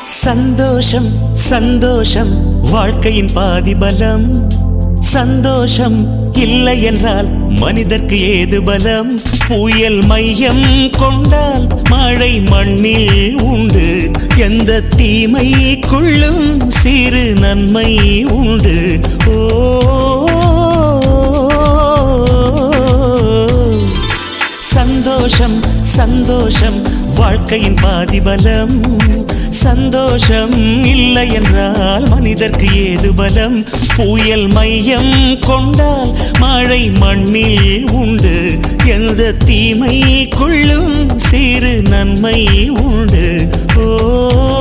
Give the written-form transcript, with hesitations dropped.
சந்தோஷம் சந்தோஷம் வாழ்க்கையின் பாதி பலம். சந்தோஷம் இல்லை என்றால் மனிதர்க்கு ஏது பலம்? புயல் மையம் கொண்டால் மழை மண்ணில் உண்டு. எந்த தீமைக்குள்ளும் சிறு நன்மை உண்டு. ஓ சந்தோஷம் சந்தோஷம் வாழ்க்கையின் பாதி பலம். சந்தோஷம் இல்லை என்றால் மனிதர்க்கு ஏது பலம்? புயல் மையம் கொண்டால் மழை மண்ணில் உண்டு. எந்த தீமைக்குள்ளும் சிறு நன்மை உண்டு. ஓ